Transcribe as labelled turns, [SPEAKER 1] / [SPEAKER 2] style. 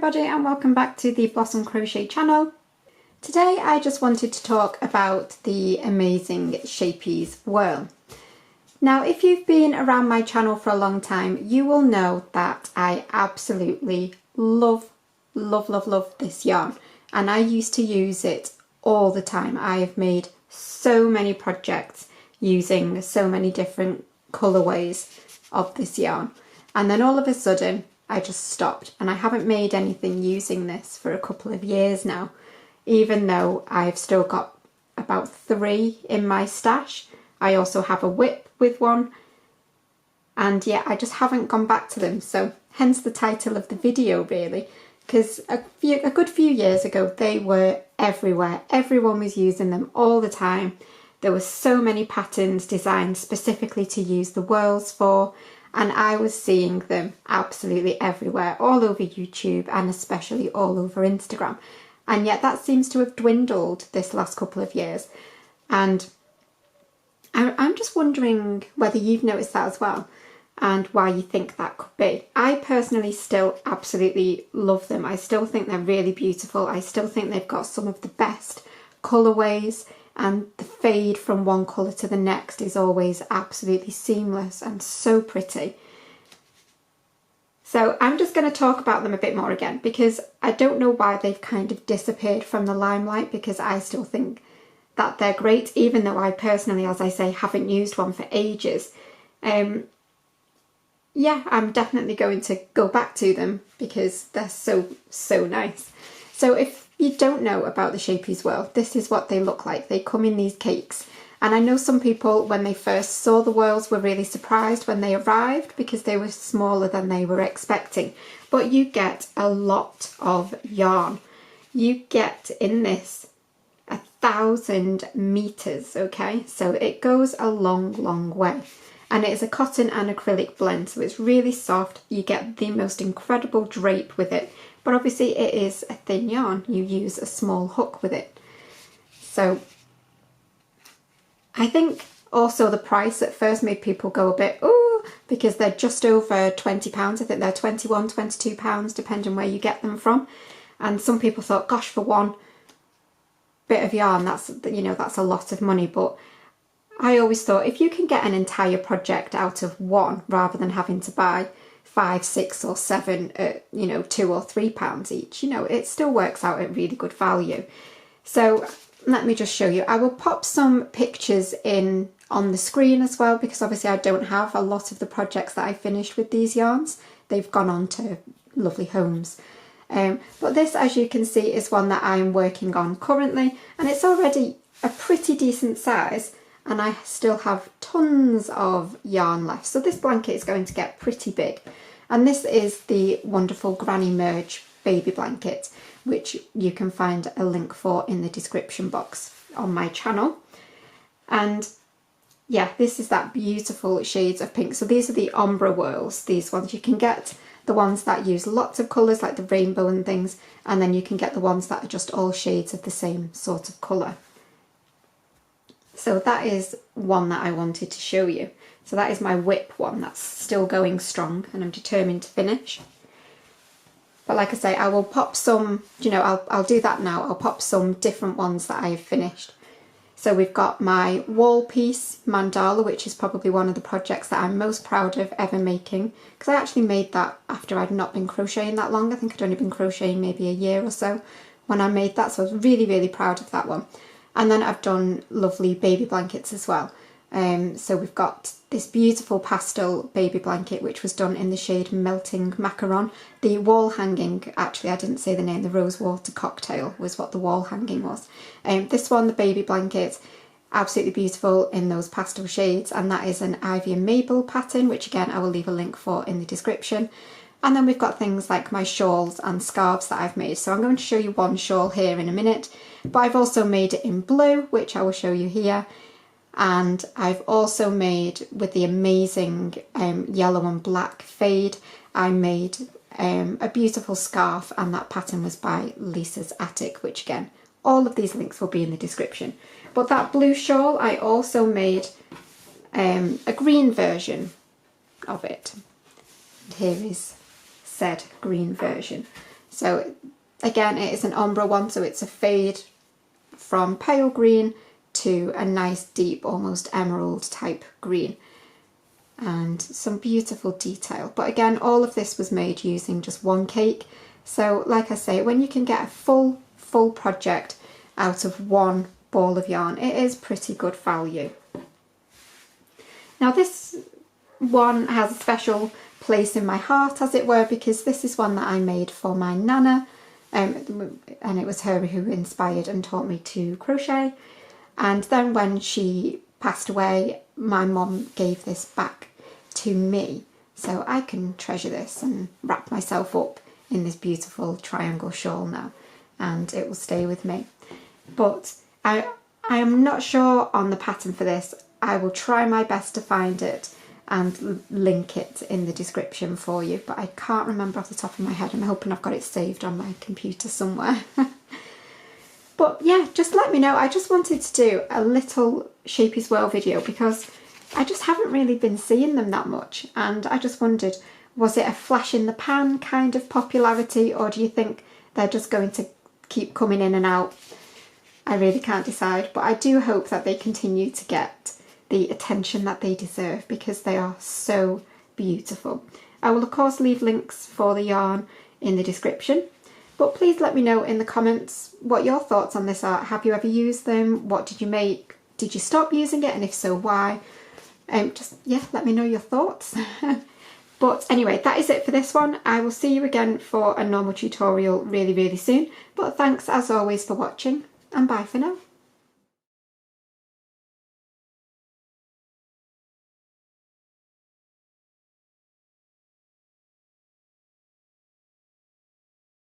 [SPEAKER 1] everybody and welcome back to the Blossom Crochet channel. Today I just wanted to talk about the amazing Scheepjes Whirl. Now if you've been around my channel for a long time, you will know that I absolutely love this yarn, and I used to use it all the time. I have made so many projects using so many different colourways of this yarn, and then all of a sudden I just stopped, and I haven't made anything using this for a couple of years now, even though I've still got about 3 in my stash. I also have a whip with one, and yeah, I just haven't gone back to them, so hence the title of the video really, because a good few years ago they were everywhere. Everyone was using them all the time. There were so many patterns designed specifically to use the whirls for, and I was seeing them absolutely everywhere, all over YouTube and especially all over Instagram. And yet that seems to have dwindled this last couple of years. And I'm just wondering whether you've noticed that as well and why you think that could be. I personally still absolutely love them. I still think they're really beautiful. I still think they've got some of the best colourways, and the fade from one colour to the next is always absolutely seamless and so pretty. So I'm just going to talk about them a bit more again, because I don't know why they've kind of disappeared from the limelight, because I still think that they're great, even though I personally, as I say, haven't used one for ages. Yeah, I'm definitely going to go back to them because they're so nice. So if you don't know about the Scheepjes Whirl, this is what they look like. They come in these cakes, and I know some people when they first saw the whirls were really surprised when they arrived because they were smaller than they were expecting. But you get a lot of yarn. You get in this 1,000 meters, okay? So it goes a long way. And it is a cotton and acrylic blend, so it's really soft. You get the most incredible drape with it, but obviously it is a thin yarn. You use a small hook with it. So I think also the price at first made people go a bit, ooh, because they're just over £20. I think they're £21, £22, depending where you get them from. And some people thought, gosh, for one bit of yarn, that's, you know, that's a lot of money. But I always thought if you can get an entire project out of one, rather than having to buy 5, 6 or 7 at, you know, £2 or £3 each, you know, it still works out at really good value. So let me just show you. I will pop some pictures in on the screen as well, because obviously I don't have a lot of the projects that I finished with these yarns. They've gone on to lovely homes. But this, as you can see, is one that I am working on currently, and it's already a pretty decent size, and I still have tons of yarn left. So this blanket is going to get pretty big. And this is the wonderful Granny Merge baby blanket, which you can find a link for in the description box on my channel. And yeah, this is that beautiful shades of pink. So these are the ombre whirls, these ones. You can get the ones that use lots of colours like the rainbow and things, and then you can get the ones that are just all shades of the same sort of colour. So that is one that I wanted to show you. So that is my whip one, that's still going strong and I'm determined to finish. But like I say, I will pop some, you know, I'll do that now. I'll pop some different ones that I've finished. So we've got my wall piece mandala, which is probably one of the projects that I'm most proud of ever making, because I actually made that after I'd not been crocheting that long. I think I'd only been crocheting maybe a year or so when I made that, so I was really proud of that one. And then I've done lovely baby blankets as well. So we've got this beautiful pastel baby blanket, which was done in the shade Melting Macaron. The wall hanging, actually I didn't say the name, the Rosewater Cocktail was what the wall hanging was. This one, the baby blanket, absolutely beautiful in those pastel shades, and that is an Ivy and Mabel pattern, which again I will leave a link for in the description. And then we've got things like my shawls and scarves that I've made. So I'm going to show you one shawl here in a minute, but I've also made it in blue, which I will show you here. And I've also made, with the amazing yellow and black fade, I made a beautiful scarf, and that pattern was by Lisa's Attik, which again, all of these links will be in the description. But that blue shawl, I also made a green version of it. And here is said green version. So again, it is an ombre one, so it's a fade from pale green to a nice deep, almost emerald type green, and some beautiful detail. But again, all of this was made using just one cake. So like I say, when you can get a full project out of one ball of yarn, it is pretty good value. Now this one has a special place in my heart, as it were, because this is one that I made for my Nana, and it was her who inspired and taught me to crochet. And then when she passed away, my mum gave this back to me, so I can treasure this and wrap myself up in this beautiful triangle shawl now, and it will stay with me. But I am not sure on the pattern for this. I will try my best to find it and link it in the description for you, but I can't remember off the top of my head. I'm hoping I've got it saved on my computer somewhere. But yeah, just let me know. I just wanted to do a little Scheepjes Whirls video because I just haven't really been seeing them that much, and I just wondered, was it a flash in the pan kind of popularity, or do you think they're just going to keep coming in and out? I really can't decide, but I do hope that they continue to get the attention that they deserve because they are so beautiful. I will of course leave links for the yarn in the description, but please let me know in the comments what your thoughts on this are. Have you ever used them? What did you make? Did you stop using it, and if so, why? Just, yeah, let me know your thoughts. But anyway, that is it for this one. I will see you again for a normal tutorial really soon. But thanks as always for watching, and bye for now.